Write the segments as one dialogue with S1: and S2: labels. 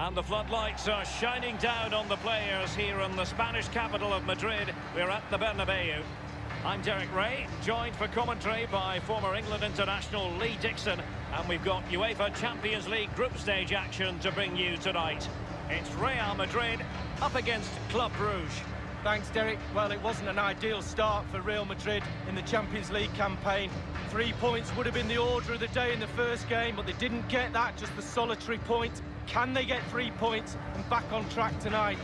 S1: And the floodlights are shining down on the players here in the Spanish capital of Madrid. We're at the Bernabeu. I'm Derek Ray, joined for commentary by former England international Lee Dixon. And we've got UEFA Champions League group stage action to bring you tonight. It's Real Madrid up against Club Brugge.
S2: Thanks, Derek. Well, it wasn't an ideal start for Real Madrid in the Champions League campaign. 3 points would have been the order of the day in the first game, but they didn't get that, just the solitary point. Can they get 3 points and back on track tonight?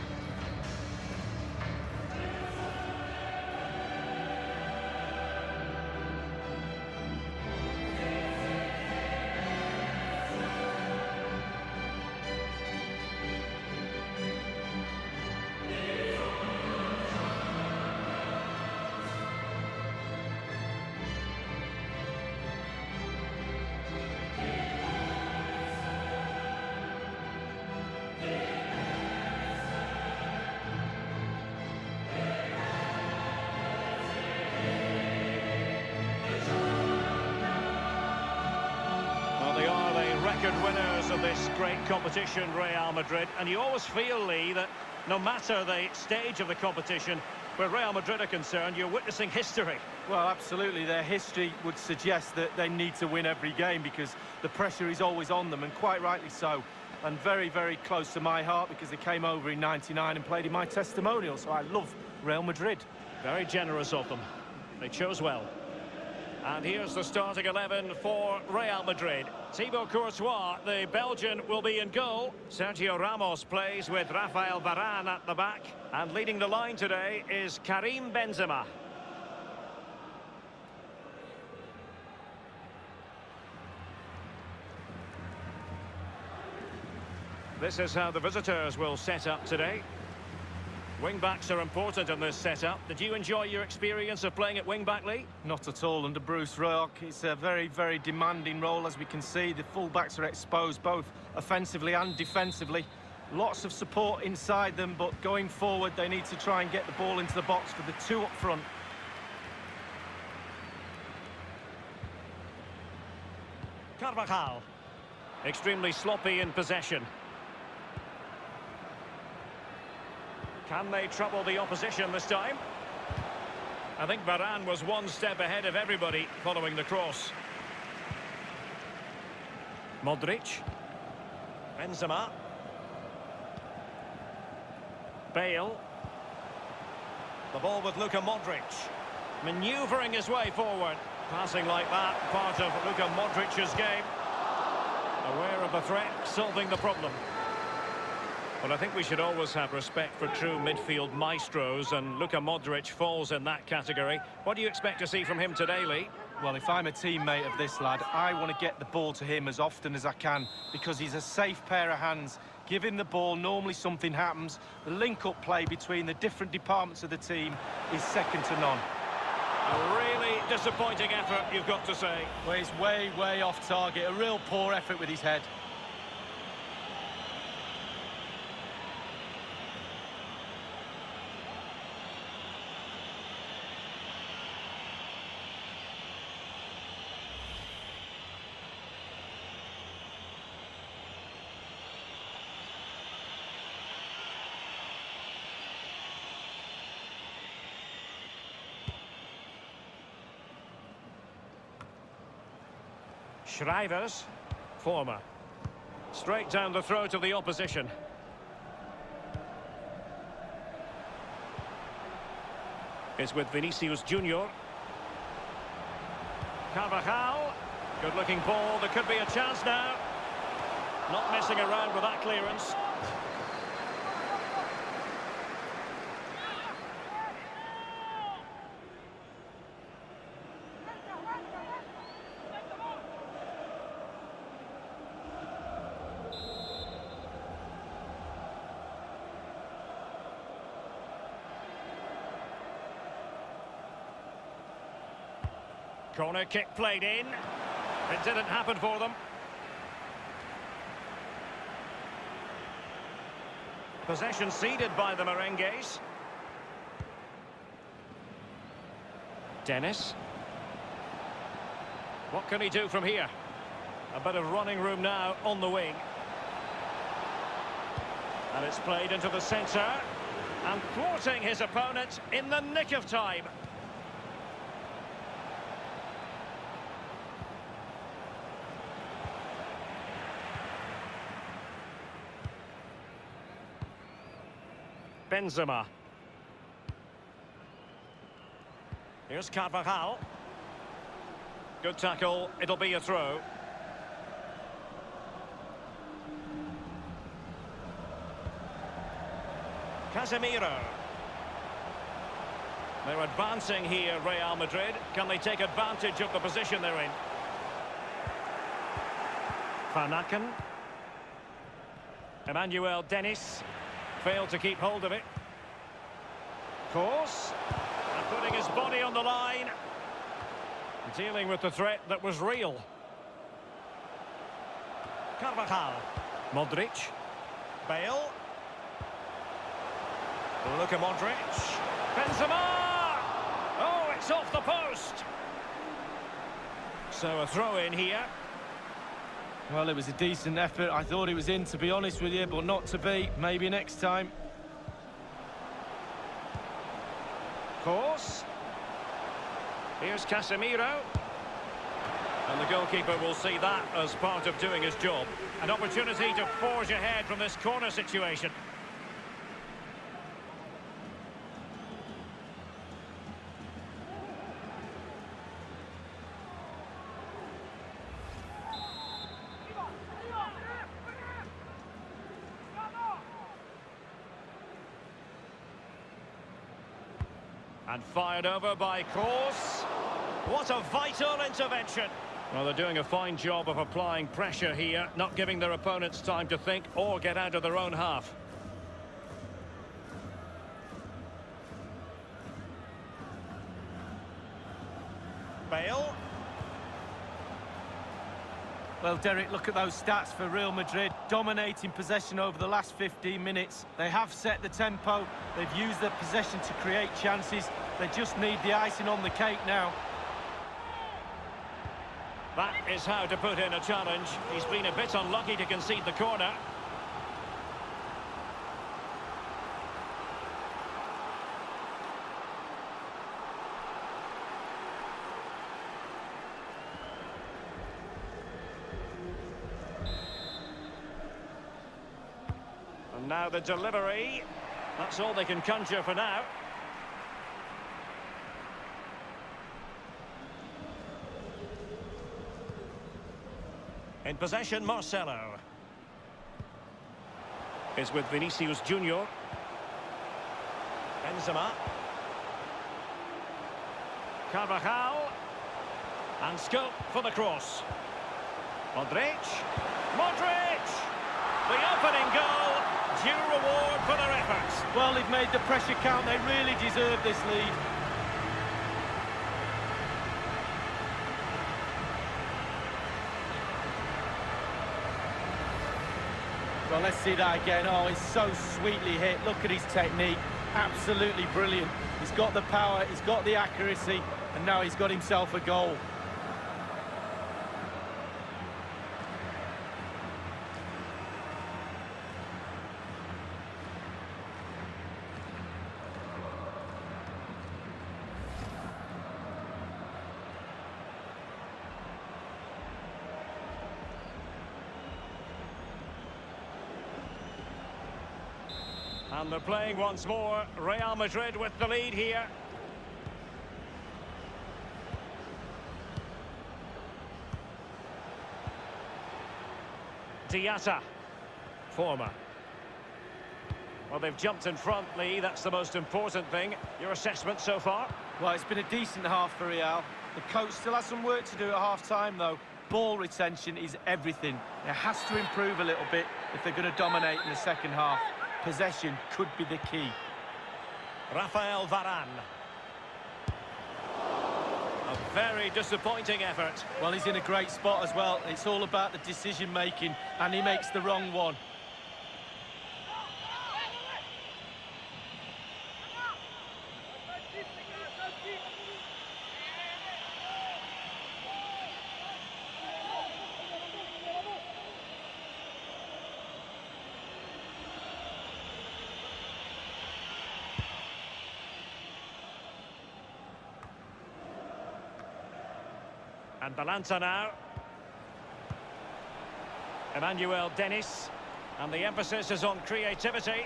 S1: Record winners of this great competition, Real Madrid, and you always feel, Lee, that no matter the stage of the competition, where Real Madrid are concerned, you're witnessing history.
S2: Well, absolutely. Their history would suggest that they need to win every game because the pressure is always on them, and quite rightly so. And very, very close to my heart because they came over in '99 and played in my testimonial, so I love Real Madrid.
S1: Very generous of them. They chose well. And here's the starting 11 for Real Madrid. Thibaut Courtois, the Belgian, will be in goal. Sergio Ramos plays with Rafael Varane at the back. And leading the line today is Karim Benzema. This is how the visitors will set up today. Wing-backs are important in this setup. Did you enjoy your experience of playing at wing-back, Lee?
S2: Not at all under Bruce Rock. It's a very, very demanding role, as we can see. The full-backs are exposed both offensively and defensively. Lots of support inside them, but going forward, they need to try and get the ball into the box for the two up front.
S1: Carvajal. Extremely sloppy in possession. Can they trouble the opposition this time? I think Varane was one step ahead of everybody following the cross. Modric. Benzema. Bale. The ball with Luka Modric. Manoeuvring his way forward. Passing like that, part of Luka Modric's game. Aware of the threat, solving the problem. But I think we should always have respect for true midfield maestros, and Luka Modric falls in that category. What do you expect to see from him today, Lee?
S2: Well, if I'm a teammate of this lad, I want to get the ball to him as often as I can because he's a safe pair of hands. Give him the ball, normally something happens. The link-up play between the different departments of the team is second to none.
S1: A really disappointing effort, you've got to say.
S2: Well, he's way, way off target. A real poor effort with his head.
S1: Schreivers, former. Straight down the throat of the opposition. It's with Vinicius Junior. Carvajal. Good-looking ball. There could be a chance now. Not messing around with that clearance. Corner kick played in. It didn't happen for them. Possession ceded by the Merengues. Dennis. What can he do from here? A bit of running room now on the wing. And it's played into the centre. And thwarting his opponent in the nick of time. Benzema. Here's Carvajal. Good tackle, it'll be a throw. Casemiro. They're advancing here, Real Madrid. Can they take advantage of the position they're in? Van Aken. Emmanuel Dennis. Failed to keep hold of it. Course. And putting his body on the line. Dealing with the threat that was real. Carvajal. Modric. Bale. Luka Modric. Benzema! Oh, it's off the post. So a throw in here.
S2: Well, it was a decent effort. I thought it was in, to be honest with you, but not to be. Maybe next time.
S1: Course. Here's Casemiro. And the goalkeeper will see that as part of doing his job. An opportunity to forge ahead from this corner situation. And fired over by Kroos. What a vital intervention. Well, they're doing a fine job of applying pressure here, not giving their opponents time to think or get out of their own half. Bale.
S2: Well, Derek, look at those stats for Real Madrid. Dominating possession over the last 15 minutes. They have set the tempo. They've used their possession to create chances. They just need the icing on the cake now.
S1: That is how to put in a challenge. He's been a bit unlucky to concede the corner. And now the delivery. That's all they can conjure for now. In possession, Marcelo. Is with Vinicius Junior. Benzema. Carvajal. And scope for the cross. Modric. Modric! The opening goal. Due reward for their efforts.
S2: Well, they've made the pressure count. They really deserve this lead. Well, let's see that again. Oh, it's so sweetly hit. Look at his technique. Absolutely brilliant. He's got the power, he's got the accuracy, and now he's got himself a goal.
S1: And they're playing once more. Real Madrid with the lead here. Diatta. Former. Well, they've jumped in front, Lee. That's the most important thing. Your assessment so far?
S2: Well, it's been a decent half for Real. The coach still has some work to do at half-time, though. Ball retention is everything. It has to improve a little bit if they're going to dominate in the second half. Possession could be the key.
S1: Rafael Varane. A very disappointing effort.
S2: Well, he's in a great spot as well. It's all about the decision-making, and he makes the wrong one.
S1: And Balanta now. Emmanuel Dennis. And the emphasis is on creativity.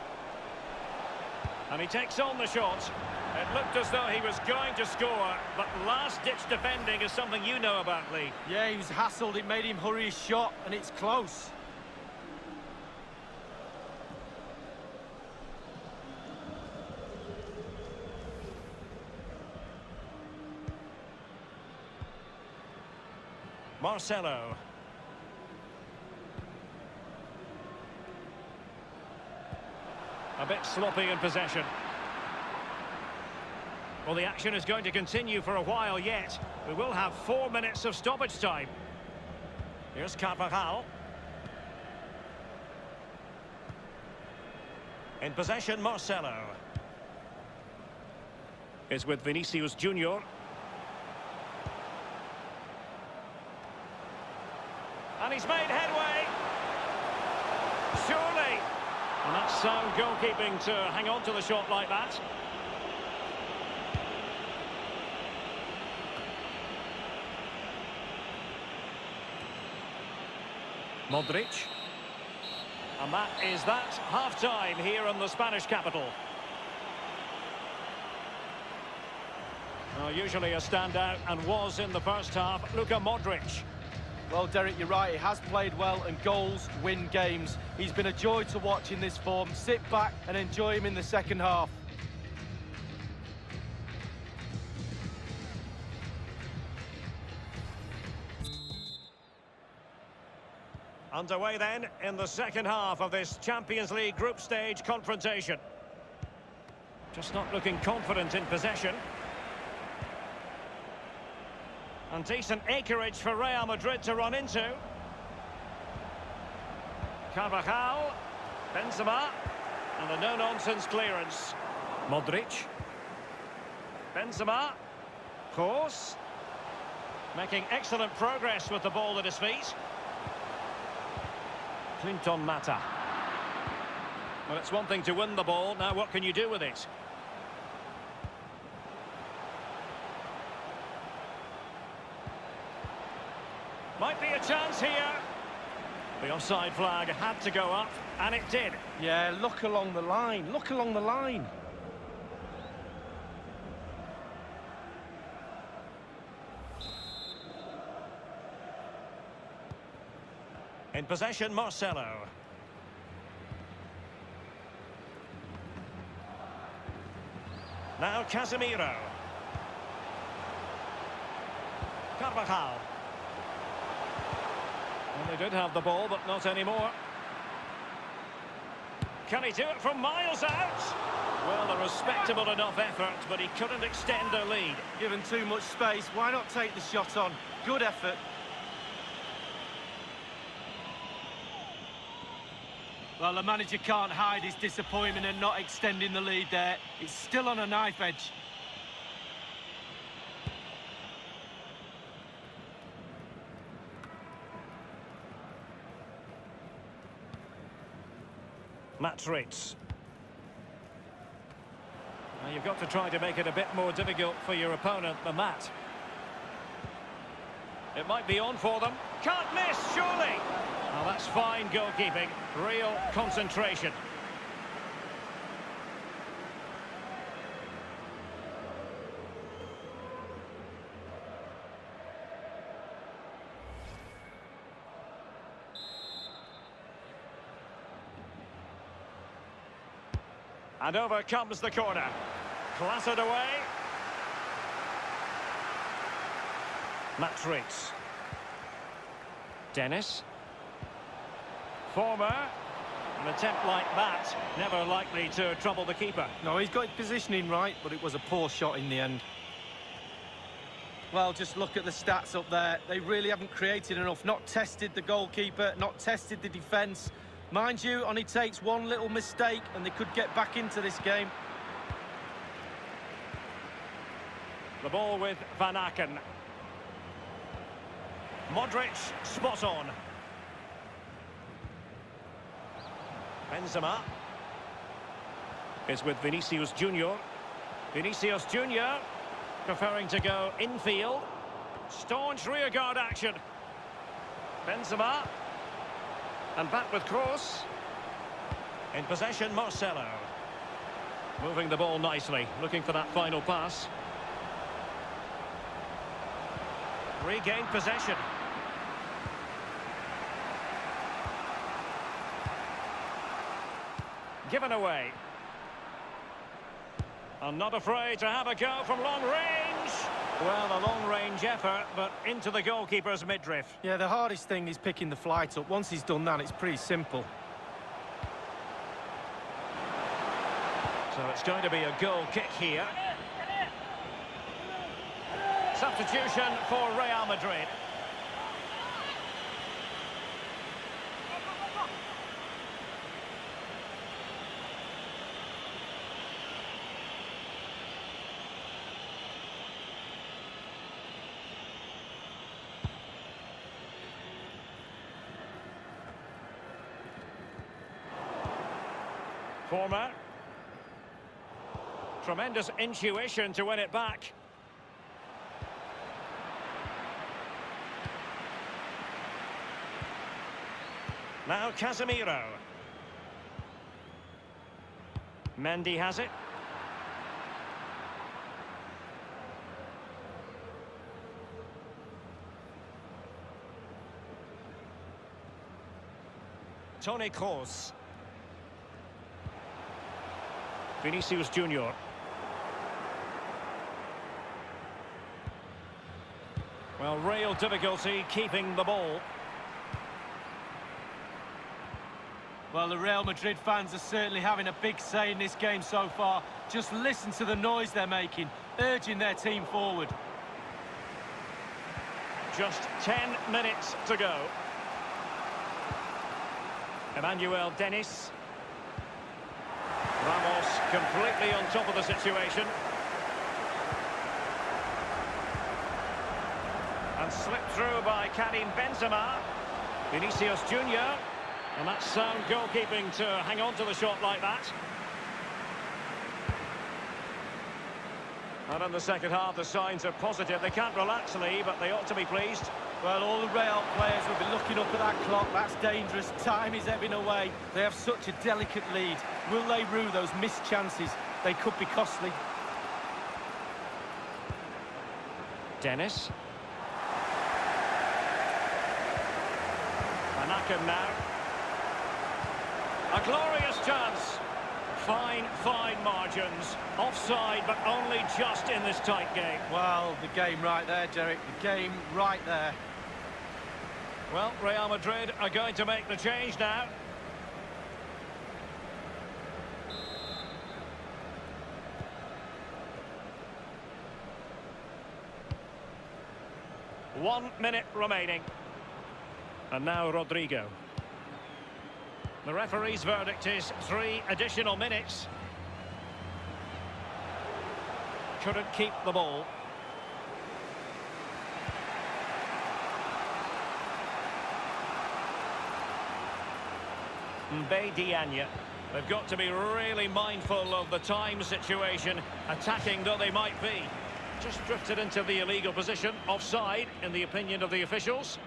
S1: And he takes on the shot. It looked as though he was going to score, but last-ditch defending is something you know about, Lee.
S2: Yeah, he was hassled, it made him hurry his shot, and it's close.
S1: Marcelo. A bit sloppy in possession. Well, the action is going to continue for a while yet. We will have 4 minutes of stoppage time. Here's Carvajal. In possession, Marcelo. Is with Vinicius Junior. And he's made headway. Surely. And that's sound goalkeeping to hang on to the shot like that. Modric. And that is that. Half-time here in the Spanish capital. Usually a standout and was in the first half, Luka Modric.
S2: Well, Derek, you're right. He has played well, and goals win games. He's been a joy to watch in this form. Sit back and enjoy him in the second half.
S1: Underway then in the second half of this Champions League group stage confrontation. Just not looking confident in possession. And decent acreage for Real Madrid to run into. Carvajal. Benzema. And a no-nonsense clearance. Modric. Benzema. Course. Making excellent progress with the ball at his feet. Clinton Mata. Well, it's one thing to win the ball. Now what can you do with it? Might be a chance here. The offside flag had to go up, and it did.
S2: Yeah, look along the line. Look along the line.
S1: In possession, Marcelo. Now Casemiro. Carvajal. Well, they did have the ball, but not anymore. Can he do it from miles out? Well, a respectable enough effort, but he couldn't extend their lead.
S2: Given too much space, why not take the shot on? Good effort. Well, the manager can't hide his disappointment in not extending the lead there. It's still on a knife edge.
S1: Madrid. Now you've got to try to make it a bit more difficult for your opponent than that. It might be on for them. Can't miss, surely. Now that's fine goalkeeping. Real concentration. And over comes the corner. Clattered away. Madrid. Dennis. Former. An attempt like that, never likely to trouble the keeper.
S2: No, he's got his positioning right, but it was a poor shot in the end. Well, just look at the stats up there. They really haven't created enough. Not tested the goalkeeper, not tested the defence. Mind you, only takes one little mistake and they could get back into this game.
S1: The ball with Van Aken. Modric, spot on. Benzema is with Vinicius Junior. Vinicius Junior preferring to go infield. Staunch rearguard action. Benzema. And back with Kroos. In possession, Marcelo. Moving the ball nicely, looking for that final pass. Regained possession. Given away. And not afraid to have a go from long range. Well, a long-range effort, but into the goalkeeper's midriff.
S2: Yeah, the hardest thing is picking the flight up. Once he's done that, it's pretty simple.
S1: So it's going to be a goal kick here. Substitution for Real Madrid. Former. Tremendous intuition to win it back. Now Casemiro. Mendy has it. Toni Kroos. Vinicius Junior. Well, real difficulty keeping the ball.
S2: Well, the Real Madrid fans are certainly having a big say in this game so far. Just listen to the noise they're making, urging their team forward.
S1: Just 10 minutes to go. Emmanuel Dennis. Ramos completely on top of the situation. And slipped through by Karim Benzema. Vinicius Junior. And that's sound goalkeeping to hang on to the shot like that. And in the second half, the signs are positive. They can't relax, Lee, but they ought to be pleased.
S2: Well, all the Real players will be looking up at that clock. That's dangerous. Time is ebbing away. They have such a delicate lead. Will they rue those missed chances? They could be costly.
S1: Dennis. Anakim now. A glorious chance. Fine, fine margins. Offside, but only just in this tight game.
S2: Well, the game right there, Derek. The game right there.
S1: Well, Real Madrid are going to make the change now. One minute remaining. And now Rodrigo. The referee's verdict is 3 additional minutes. Couldn't keep the ball. Diagne. They've got to be really mindful of the time situation, attacking though they might be. Just drifted into the illegal position, offside in the opinion of the officials.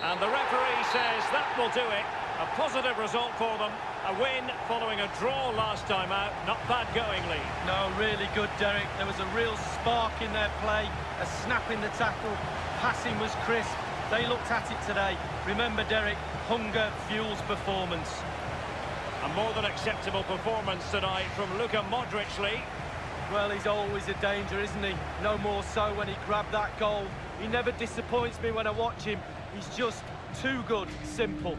S1: And the referee says that will do it. A positive result for them. A win following a draw last time out. Not bad going, Lee.
S2: No, really good, Derek. There was a real spark in their play, a snap in the tackle. Passing was crisp. They looked at it today. Remember, Derek, hunger fuels performance.
S1: A more than acceptable performance tonight from Luka Modric, Lee.
S2: Well, he's always a danger, isn't he? No more so when he grabbed that goal. He never disappoints me when I watch him. He's just too good, simple.